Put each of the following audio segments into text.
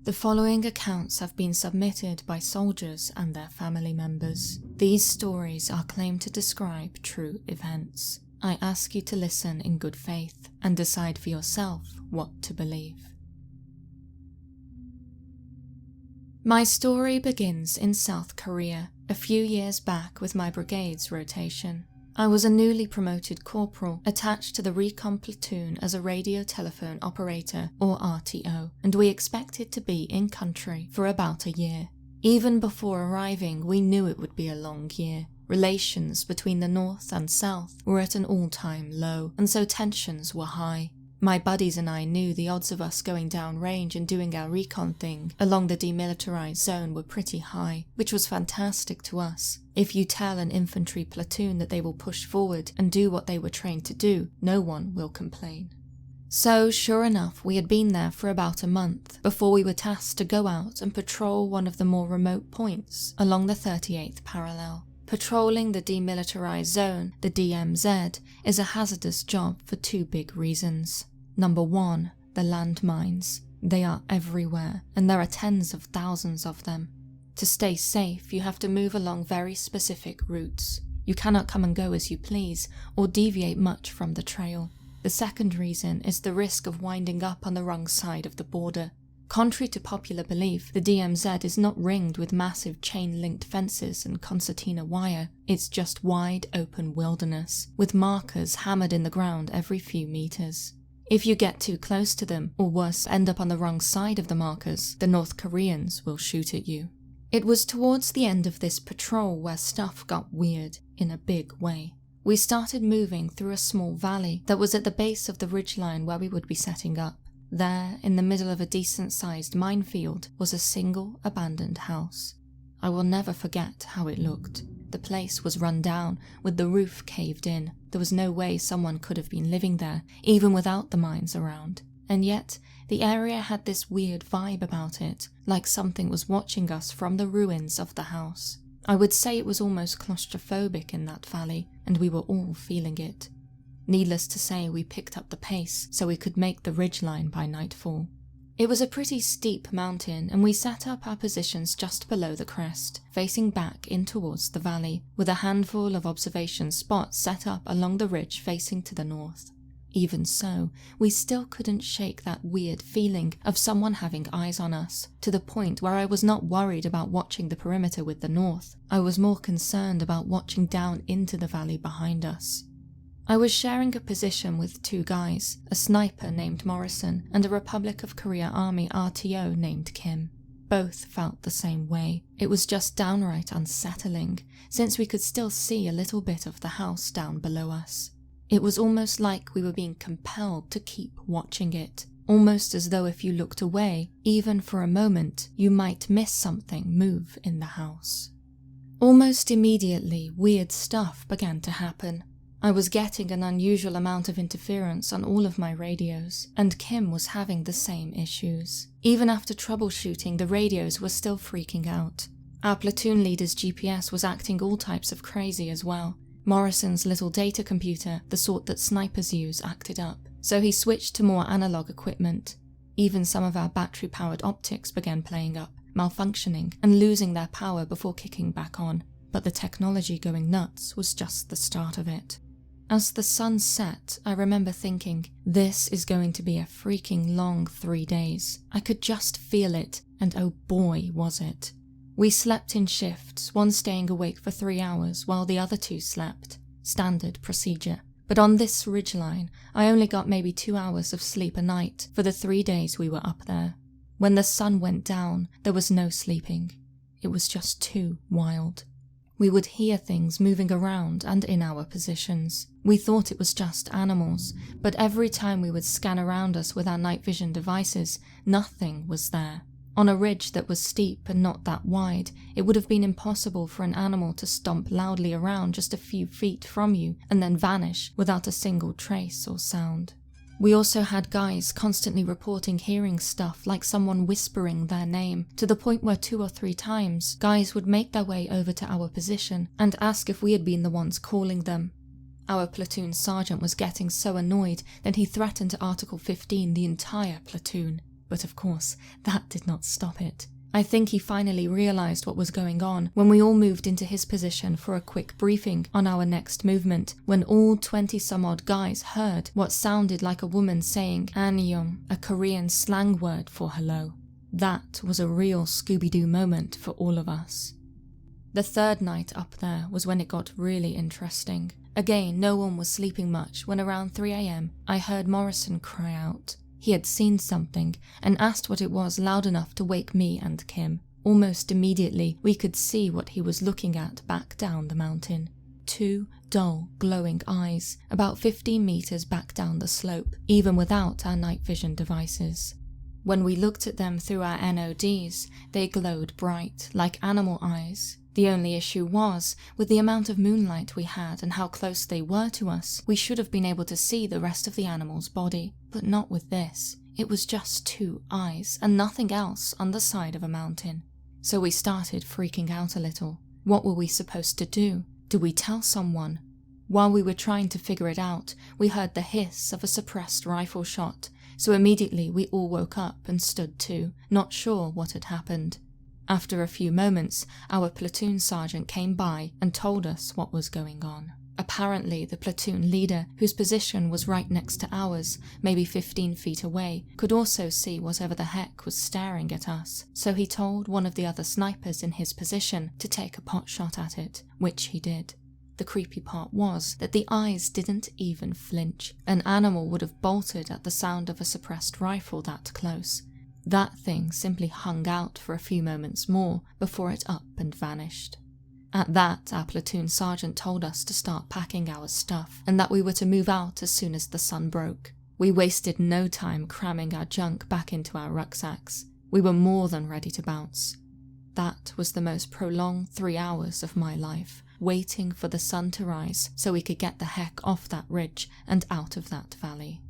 The following accounts have been submitted by soldiers and their family members. These stories are claimed to describe true events. I ask you to listen in good faith and decide for yourself what to believe. My story begins in South Korea, a few years back with my brigade's rotation. I was a newly promoted corporal attached to the recon platoon as a radio telephone operator, or RTO, and we expected to be in country for about a year. Even before arriving, we knew it would be a long year. Relations between the North and South were at an all-time low, and so tensions were high. My buddies and I knew the odds of us going down range and doing our recon thing along the demilitarized zone were pretty high, which was fantastic to us. If you tell an infantry platoon that they will push forward and do what they were trained to do, no one will complain. So, sure enough, we had been there for about a month before we were tasked to go out and patrol one of the more remote points along the 38th parallel. Patrolling the demilitarized zone, the DMZ, is a hazardous job for two big reasons. Number one, the landmines. They are everywhere, and there are tens of thousands of them. To stay safe, you have to move along very specific routes. You cannot come and go as you please, or deviate much from the trail. The second reason is the risk of winding up on the wrong side of the border. Contrary to popular belief, the DMZ is not ringed with massive chain-linked fences and concertina wire. It's just wide open wilderness, with markers hammered in the ground every few meters. If you get too close to them, or worse, end up on the wrong side of the markers, the North Koreans will shoot at you. It was towards the end of this patrol where stuff got weird, in a big way. We started moving through a small valley that was at the base of the ridgeline where we would be setting up. There, in the middle of a decent-sized minefield, was a single abandoned house. I will never forget how it looked. The place was run down, with the roof caved in. There was no way someone could have been living there, even without the mines around. And yet, the area had this weird vibe about it, like something was watching us from the ruins of the house. I would say it was almost claustrophobic in that valley, and we were all feeling it. Needless to say, we picked up the pace so we could make the ridgeline by nightfall. It was a pretty steep mountain, and we set up our positions just below the crest, facing back in towards the valley, with a handful of observation spots set up along the ridge facing to the north. Even so, we still couldn't shake that weird feeling of someone having eyes on us, to the point where I was not worried about watching the perimeter with the north. I was more concerned about watching down into the valley behind us. I was sharing a position with two guys, a sniper named Morrison and a Republic of Korea Army RTO named Kim. Both felt the same way. It was just downright unsettling, since we could still see a little bit of the house down below us. It was almost like we were being compelled to keep watching it, almost as though if you looked away, even for a moment, you might miss something move in the house. Almost immediately, weird stuff began to happen. I was getting an unusual amount of interference on all of my radios, and Kim was having the same issues. Even after troubleshooting, the radios were still freaking out. Our platoon leader's GPS was acting all types of crazy as well. Morrison's little data computer, the sort that snipers use, acted up, so he switched to more analog equipment. Even some of our battery-powered optics began playing up, malfunctioning, and losing their power before kicking back on. But the technology going nuts was just the start of it. As the sun set, I remember thinking, this is going to be a freaking long 3 days. I could just feel it, and oh boy was it. We slept in shifts, one staying awake for 3 hours while the other two slept. Standard procedure. But on this ridgeline, I only got maybe 2 hours of sleep a night for the 3 days we were up there. When the sun went down, there was no sleeping. It was just too wild. We would hear things moving around and in our positions. We thought it was just animals, but every time we would scan around us with our night vision devices, nothing was there. On a ridge that was steep and not that wide, it would have been impossible for an animal to stomp loudly around just a few feet from you and then vanish without a single trace or sound. We also had guys constantly reporting hearing stuff like someone whispering their name, to the point where 2 or 3 times, guys would make their way over to our position and ask if we had been the ones calling them. Our platoon sergeant was getting so annoyed that he threatened to Article 15 the entire platoon. But of course, that did not stop it. I think he finally realized what was going on when we all moved into his position for a quick briefing on our next movement, when all 20-some-odd guys heard what sounded like a woman saying "Annyeong," a Korean slang word for hello. That was a real Scooby-Doo moment for all of us. The third night up there was when it got really interesting. Again, no one was sleeping much when around 3 a.m. I heard Morrison cry out. He had seen something and asked what it was loud enough to wake me and Kim. Almost immediately, we could see what he was looking at back down the mountain. 2 dull, glowing eyes, about 15 meters back down the slope, even without our night vision devices. When we looked at them through our NODs, they glowed bright, like animal eyes. The only issue was, with the amount of moonlight we had and how close they were to us, we should have been able to see the rest of the animal's body, but not with this. It was just 2 eyes and nothing else on the side of a mountain. So we started freaking out a little. What were we supposed to do? Do we tell someone? While we were trying to figure it out, we heard the hiss of a suppressed rifle shot, so immediately we all woke up and stood too, not sure what had happened. After a few moments, our platoon sergeant came by and told us what was going on. Apparently, the platoon leader, whose position was right next to ours, maybe 15 feet away, could also see whatever the heck was staring at us, so he told one of the other snipers in his position to take a pot shot at it, which he did. The creepy part was that the eyes didn't even flinch. An animal would have bolted at the sound of a suppressed rifle that close. That thing simply hung out for a few moments more before it up and vanished. At that, our platoon sergeant told us to start packing our stuff and that we were to move out as soon as the sun broke. We wasted no time cramming our junk back into our rucksacks. We were more than ready to bounce. That was the most prolonged 3 hours of my life, waiting for the sun to rise so we could get the heck off that ridge and out of that valley.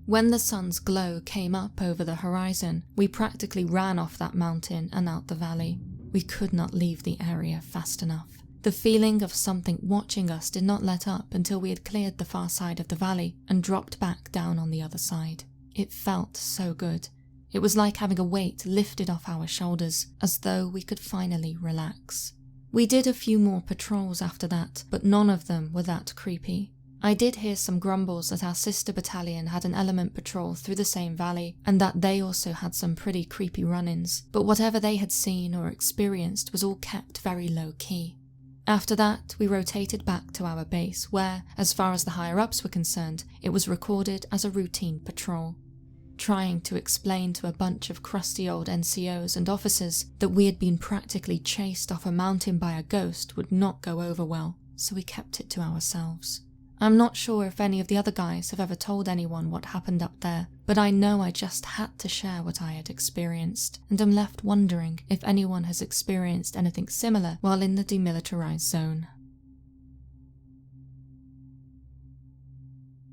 When the sun's glow came up over the horizon, we practically ran off that mountain and out the valley. We could not leave the area fast enough. The feeling of something watching us did not let up until we had cleared the far side of the valley and dropped back down on the other side. It felt so good. It was like having a weight lifted off our shoulders, as though we could finally relax. We did a few more patrols after that, but none of them were that creepy. I did hear some grumbles that our sister battalion had an element patrol through the same valley, and that they also had some pretty creepy run-ins, but whatever they had seen or experienced was all kept very low-key. After that, we rotated back to our base where, as far as the higher-ups were concerned, it was recorded as a routine patrol. Trying to explain to a bunch of crusty old NCOs and officers that we had been practically chased off a mountain by a ghost would not go over well, so we kept it to ourselves. I'm not sure if any of the other guys have ever told anyone what happened up there, but I know I just had to share what I had experienced, and am left wondering if anyone has experienced anything similar while in the demilitarized zone.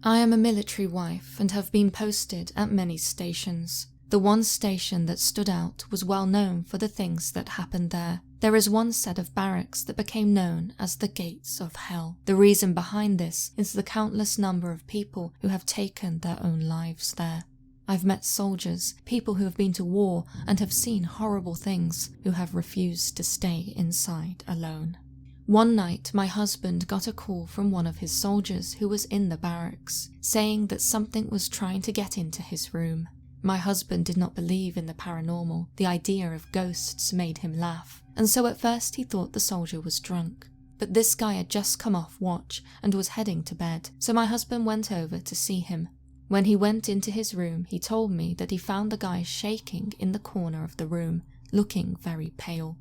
I am a military wife and have been posted at many stations. The one station that stood out was well known for the things that happened there. There is one set of barracks that became known as the Gates of Hell. The reason behind this is the countless number of people who have taken their own lives there. I've met soldiers, people who have been to war and have seen horrible things, who have refused to stay inside alone. One night, my husband got a call from one of his soldiers who was in the barracks, saying that something was trying to get into his room. My husband did not believe in the paranormal. The idea of ghosts made him laugh, and so at first he thought the soldier was drunk. But this guy had just come off watch and was heading to bed, so my husband went over to see him. When he went into his room, he told me that he found the guy shaking in the corner of the room, looking very pale.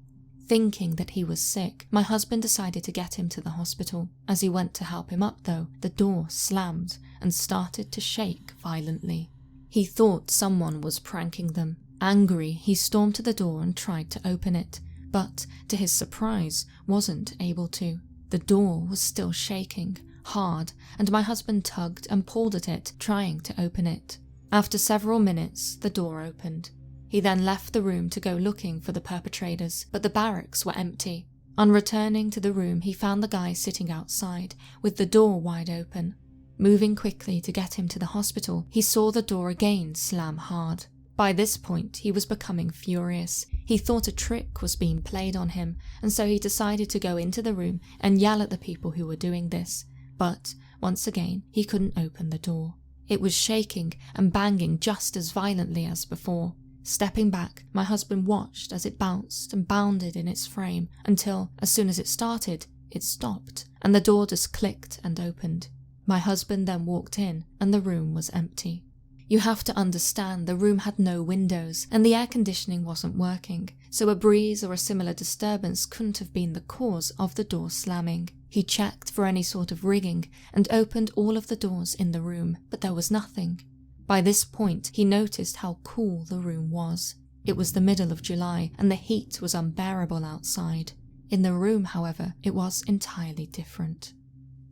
Thinking that he was sick, my husband decided to get him to the hospital. As he went to help him up though, the door slammed and started to shake violently. He thought someone was pranking them. Angry, he stormed to the door and tried to open it, but, to his surprise, wasn't able to. The door was still shaking, hard, and my husband tugged and pulled at it, trying to open it. After several minutes, the door opened. He then left the room to go looking for the perpetrators, but the barracks were empty. On returning to the room, he found the guy sitting outside, with the door wide open. Moving quickly to get him to the hospital, he saw the door again slam hard. By this point, he was becoming furious. He thought a trick was being played on him, and so he decided to go into the room and yell at the people who were doing this. But, once again, he couldn't open the door. It was shaking and banging just as violently as before. Stepping back, my husband watched as it bounced and bounded in its frame until, as soon as it started, it stopped, and the door just clicked and opened. My husband then walked in, and the room was empty. You have to understand the room had no windows, and the air conditioning wasn't working, so a breeze or a similar disturbance couldn't have been the cause of the door slamming. He checked for any sort of rigging and opened all of the doors in the room, but there was nothing. By this point, he noticed how cool the room was. It was the middle of July, and the heat was unbearable outside. In the room, however, it was entirely different.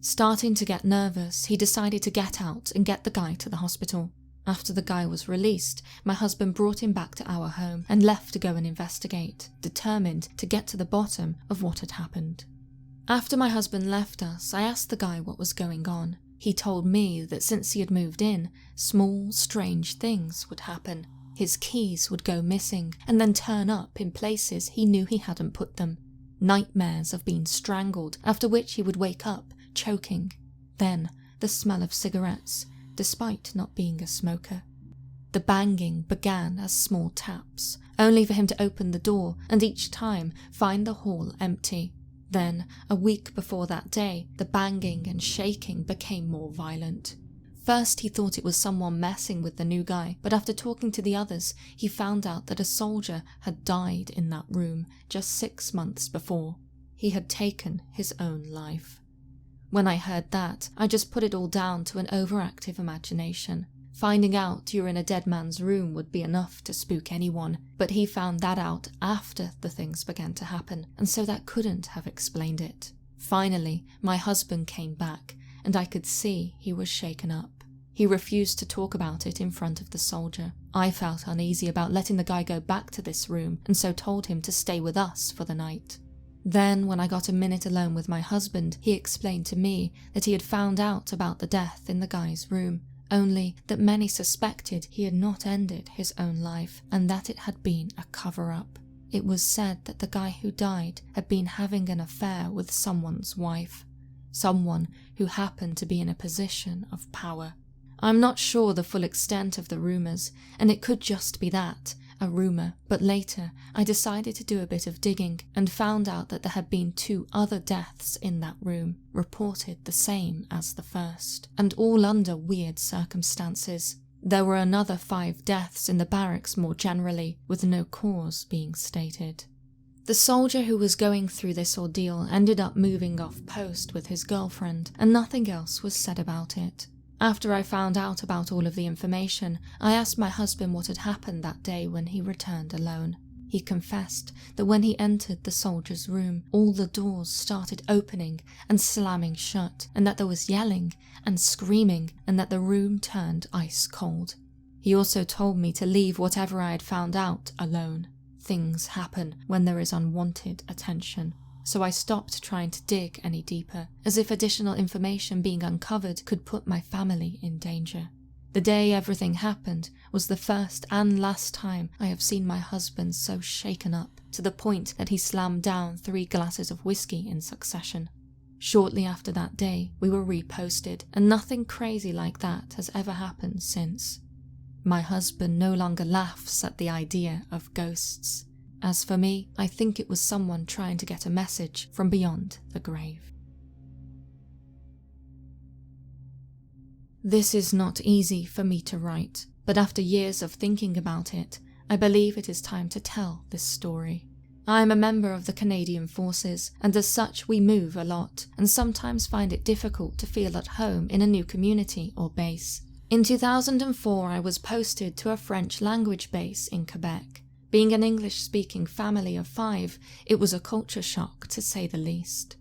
Starting to get nervous, he decided to get out and get the guy to the hospital. After the guy was released, my husband brought him back to our home and left to go and investigate, determined to get to the bottom of what had happened. After my husband left us, I asked the guy what was going on. He told me that since he had moved in, small, strange things would happen. His keys would go missing and then turn up in places he knew he hadn't put them. Nightmares of being strangled, after which he would wake up, choking. Then, the smell of cigarettes, despite not being a smoker. The banging began as small taps, only for him to open the door and each time find the hall empty. Then, a week before that day, the banging and shaking became more violent. First he thought it was someone messing with the new guy, but after talking to the others, he found out that a soldier had died in that room just 6 months before. He had taken his own life. When I heard that, I just put it all down to an overactive imagination. Finding out you're in a dead man's room would be enough to spook anyone, but he found that out after the things began to happen, and so that couldn't have explained it. Finally, my husband came back, and I could see he was shaken up. He refused to talk about it in front of the soldier. I felt uneasy about letting the guy go back to this room, and so told him to stay with us for the night. Then, when I got a minute alone with my husband, he explained to me that he had found out about the death in the guy's room, only that many suspected he had not ended his own life and that it had been a cover-up. It was said that the guy who died had been having an affair with someone's wife, someone who happened to be in a position of power. I'm not sure the full extent of the rumours, and it could just be that, a rumour, but later I decided to do a bit of digging and found out that there had been 2 other deaths in that room, reported the same as the first, and all under weird circumstances. There were another 5 deaths in the barracks more generally, with no cause being stated. The soldier who was going through this ordeal ended up moving off post with his girlfriend, and nothing else was said about it. After I found out about all of the information, I asked my husband what had happened that day when he returned alone. He confessed that when he entered the soldier's room, all the doors started opening and slamming shut, and that there was yelling and screaming, and that the room turned ice cold. He also told me to leave whatever I had found out alone. Things happen when there is unwanted attention. So I stopped trying to dig any deeper, as if additional information being uncovered could put my family in danger. The day everything happened was the first and last time I have seen my husband so shaken up, to the point that he slammed down 3 glasses of whiskey in succession. Shortly after that day, we were reposted, and nothing crazy like that has ever happened since. My husband no longer laughs at the idea of ghosts. As for me, I think it was someone trying to get a message from beyond the grave. This is not easy for me to write, but after years of thinking about it, I believe it is time to tell this story. I am a member of the Canadian Forces, and as such we move a lot, and sometimes find it difficult to feel at home in a new community or base. In 2004, I was posted to a French language base in Quebec. Being an English-speaking family of 5, it was a culture shock to say the least.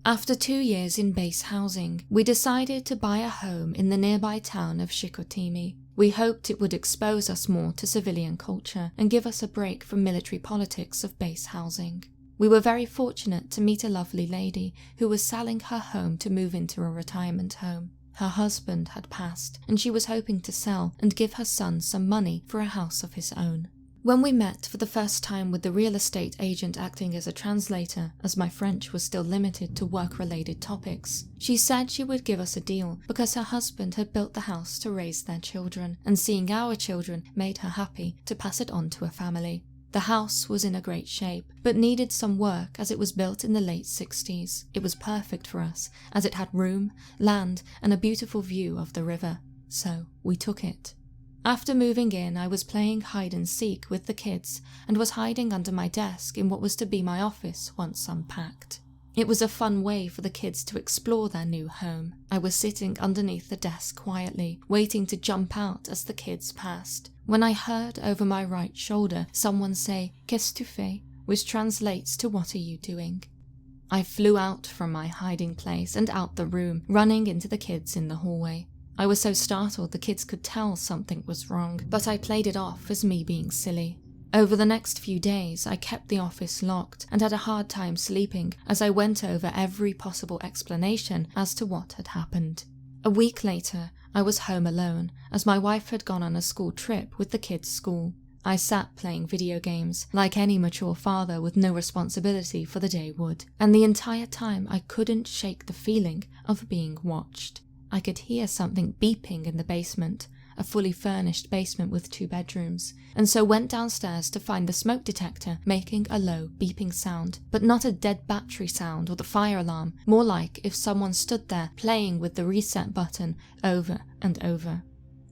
After 2 years in base housing, we decided to buy a home in the nearby town of Chicoutimi. We hoped it would expose us more to civilian culture and give us a break from military politics of base housing. We were very fortunate to meet a lovely lady who was selling her home to move into a retirement home. Her husband had passed, and she was hoping to sell and give her son some money for a house of his own. When we met for the first time with the real estate agent acting as a translator, as my French was still limited to work-related topics, she said she would give us a deal because her husband had built the house to raise their children, and seeing our children made her happy to pass it on to a family. The house was in a great shape, but needed some work as it was built in the late 60s. It was perfect for us, as it had room, land, and a beautiful view of the river. So we took it. After moving in, I was playing hide and seek with the kids and was hiding under my desk in what was to be my office once unpacked. It was a fun way for the kids to explore their new home. I was sitting underneath the desk quietly, waiting to jump out as the kids passed, when I heard over my right shoulder someone say, "Qu'est-ce tu fais?" which translates to "What are you doing?" I flew out from my hiding place and out the room, running into the kids in the hallway. I was so startled the kids could tell something was wrong, but I played it off as me being silly. Over the next few days, I kept the office locked and had a hard time sleeping as I went over every possible explanation as to what had happened. A week later, I was home alone as my wife had gone on a school trip with the kids' school. I sat playing video games, like any mature father with no responsibility for the day would, and the entire time I couldn't shake the feeling of being watched. I could hear something beeping in the basement, a fully furnished basement with 2 bedrooms, and so went downstairs to find the smoke detector making a low beeping sound, but not a dead battery sound or the fire alarm, more like if someone stood there playing with the reset button over and over.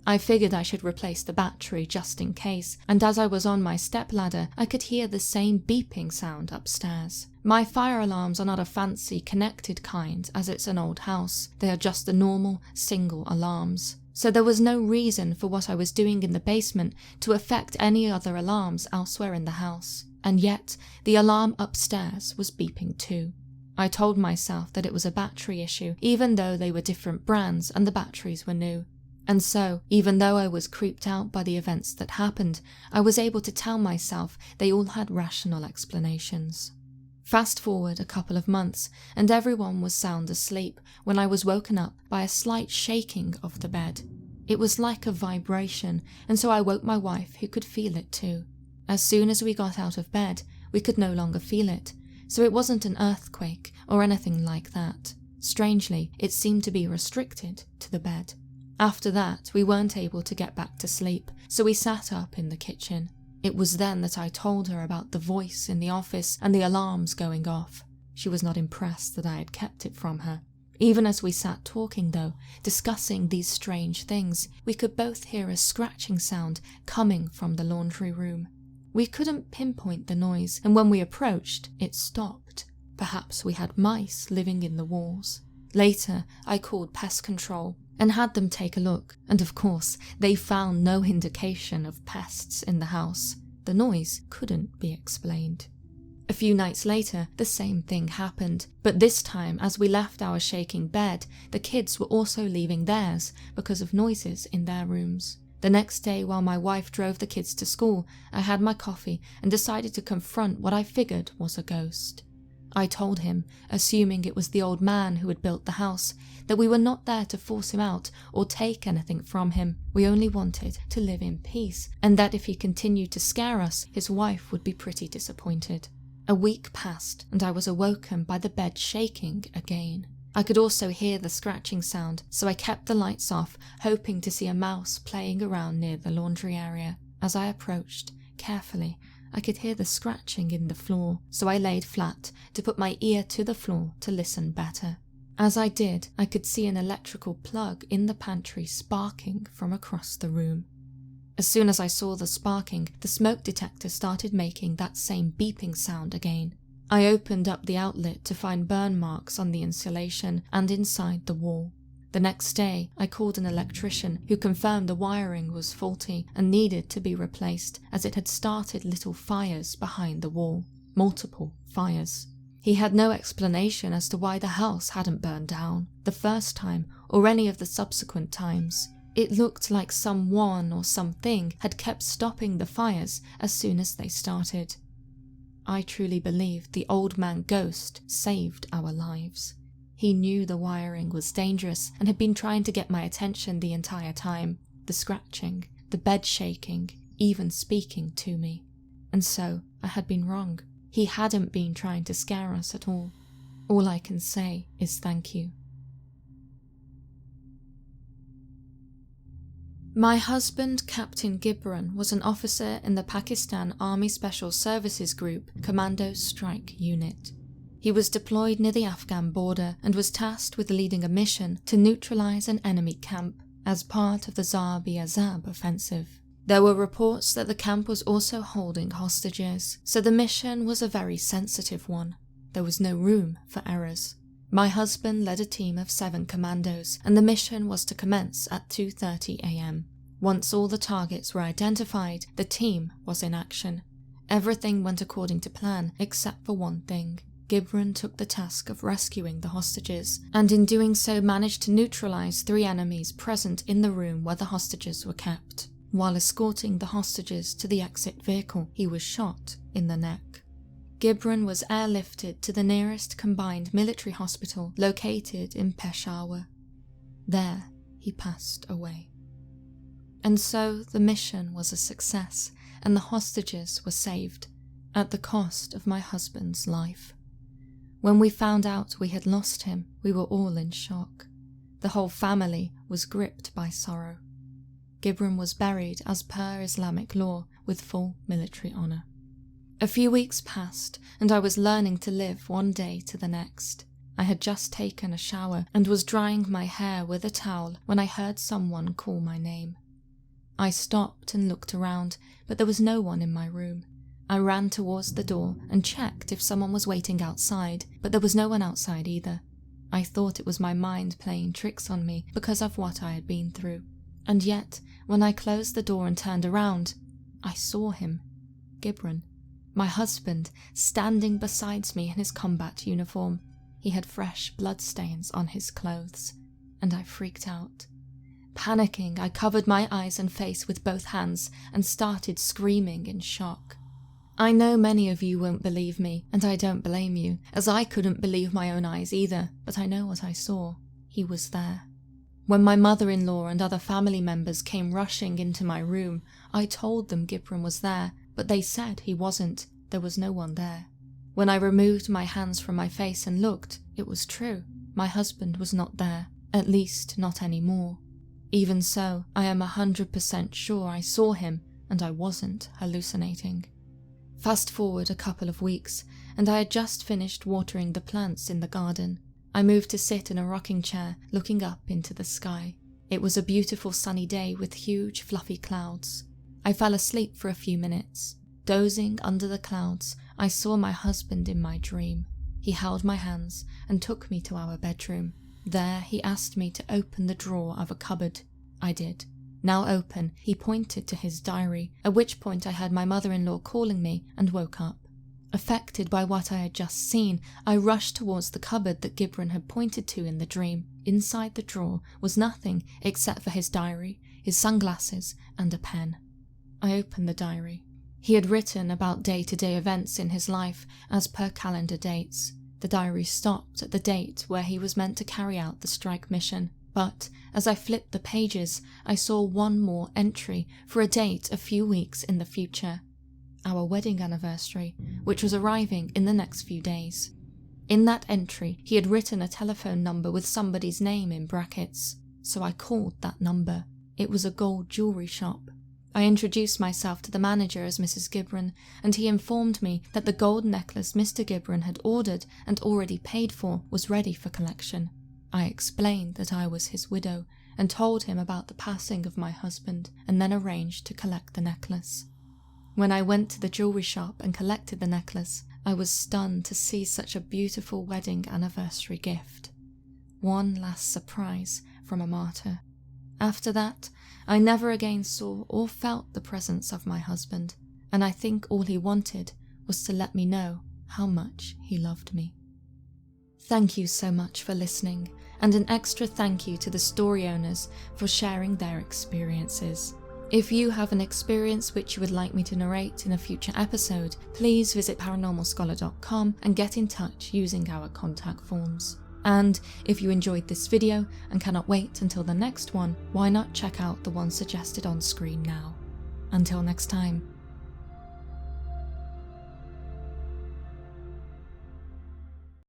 I figured I should replace the battery just in case, and as I was on my stepladder, I could hear the same beeping sound upstairs. My fire alarms are not a fancy connected kind, as it's an old house. They are just the normal single alarms. So there was no reason for what I was doing in the basement to affect any other alarms elsewhere in the house. And yet, the alarm upstairs was beeping too. I told myself that it was a battery issue, even though they were different brands and the batteries were new. And so, even though I was creeped out by the events that happened, I was able to tell myself they all had rational explanations. Fast forward a couple of months, and everyone was sound asleep when I was woken up by a slight shaking of the bed. It was like a vibration, and so I woke my wife, who could feel it too. As soon as we got out of bed, we could no longer feel it, so it wasn't an earthquake or anything like that. Strangely, it seemed to be restricted to the bed. After that, we weren't able to get back to sleep, so we sat up in the kitchen. It was then that I told her about the voice in the office and the alarms going off. She was not impressed that I had kept it from her. Even as we sat talking though, discussing these strange things, we could both hear a scratching sound coming from the laundry room. We couldn't pinpoint the noise, and when we approached, it stopped. Perhaps we had mice living in the walls. Later, I called pest control and had them take a look, and of course, they found no indication of pests in the house. The noise couldn't be explained. A few nights later, the same thing happened, but this time as we left our shaking bed, the kids were also leaving theirs because of noises in their rooms. The next day, while my wife drove the kids to school, I had my coffee and decided to confront what I figured was a ghost. I told him, assuming it was the old man who had built the house, that we were not there to force him out or take anything from him. We only wanted to live in peace, and that if he continued to scare us, his wife would be pretty disappointed. A week passed, and I was awoken by the bed shaking again. I could also hear the scratching sound, so I kept the lights off, hoping to see a mouse playing around near the laundry area. As I approached, carefully, I could hear the scratching in the floor, so I laid flat to put my ear to the floor to listen better. As I did, I could see an electrical plug in the pantry sparking from across the room. As soon as I saw the sparking, the smoke detector started making that same beeping sound again. I opened up the outlet to find burn marks on the insulation and inside the wall. The next day, I called an electrician who confirmed the wiring was faulty and needed to be replaced as it had started little fires behind the wall. Multiple fires. He had no explanation as to why the house hadn't burned down the first time or any of the subsequent times. It looked like someone or something had kept stopping the fires as soon as they started. I truly believed the old man ghost saved our lives. He knew the wiring was dangerous and had been trying to get my attention the entire time. The scratching, the bed shaking, even speaking to me. And so, I had been wrong. He hadn't been trying to scare us at all. All I can say is thank you. My husband, Captain Gibran, was an officer in the Pakistan Army Special Services Group Commando Strike Unit. He was deployed near the Afghan border and was tasked with leading a mission to neutralize an enemy camp as part of the Zar-bi-Azab offensive. There were reports that the camp was also holding hostages, so the mission was a very sensitive one. There was no room for errors. My husband led a team of 7 commandos, and the mission was to commence at 2:30 a.m. Once all the targets were identified, the team was in action. Everything went according to plan, except for one thing. Gibran took the task of rescuing the hostages, and in doing so managed to neutralize 3 enemies present in the room where the hostages were kept. While escorting the hostages to the exit vehicle, he was shot in the neck. Gibran was airlifted to the nearest combined military hospital located in Peshawar. There, he passed away. And so the mission was a success, and the hostages were saved, at the cost of my husband's life. When we found out we had lost him, we were all in shock. The whole family was gripped by sorrow. Gibran was buried as per Islamic law with full military honour. A few weeks passed, and I was learning to live one day to the next. I had just taken a shower and was drying my hair with a towel when I heard someone call my name. I stopped and looked around, but there was no one in my room. I ran towards the door and checked if someone was waiting outside, but there was no one outside either. I thought it was my mind playing tricks on me because of what I had been through. And yet, when I closed the door and turned around, I saw him, Gibran. My husband, standing beside me in his combat uniform. He had fresh bloodstains on his clothes, and I freaked out. Panicking, I covered my eyes and face with both hands and started screaming in shock. I know many of you won't believe me, and I don't blame you, as I couldn't believe my own eyes either, but I know what I saw. He was there. When my mother-in-law and other family members came rushing into my room, I told them Gibran was there, but they said he wasn't. There was no one there. When I removed my hands from my face and looked, it was true. My husband was not there, at least not anymore. Even so, I am 100% sure I saw him and I wasn't hallucinating. Fast forward a couple of weeks, and I had just finished watering the plants in the garden. I moved to sit in a rocking chair, looking up into the sky. It was a beautiful sunny day with huge fluffy clouds. I fell asleep for a few minutes. Dozing under the clouds, I saw my husband in my dream. He held my hands and took me to our bedroom. There he asked me to open the drawer of a cupboard. I did. Now open, he pointed to his diary, at which point I heard my mother-in-law calling me and woke up. Affected by what I had just seen, I rushed towards the cupboard that Gibran had pointed to in the dream. Inside the drawer was nothing except for his diary, his sunglasses, and a pen. I opened the diary. He had written about day-to-day events in his life as per calendar dates. The diary stopped at the date where he was meant to carry out the strike mission, but as I flipped the pages, I saw one more entry for a date a few weeks in the future. Our wedding anniversary, which was arriving in the next few days. In that entry, he had written a telephone number with somebody's name in brackets, so I called that number. It was a gold jewellery shop. I introduced myself to the manager as Mrs. Gibran, and he informed me that the gold necklace Mr. Gibran had ordered and already paid for was ready for collection. I explained that I was his widow and told him about the passing of my husband, and then arranged to collect the necklace. When I went to the jewellery shop and collected the necklace, I was stunned to see such a beautiful wedding anniversary gift. One last surprise from a martyr. After that, I never again saw or felt the presence of my husband, and I think all he wanted was to let me know how much he loved me. Thank you so much for listening, and an extra thank you to the story owners for sharing their experiences. If you have an experience which you would like me to narrate in a future episode, please visit paranormalscholar.com and get in touch using our contact forms. And if you enjoyed this video and cannot wait until the next one, why not check out the one suggested on screen now? Until next time.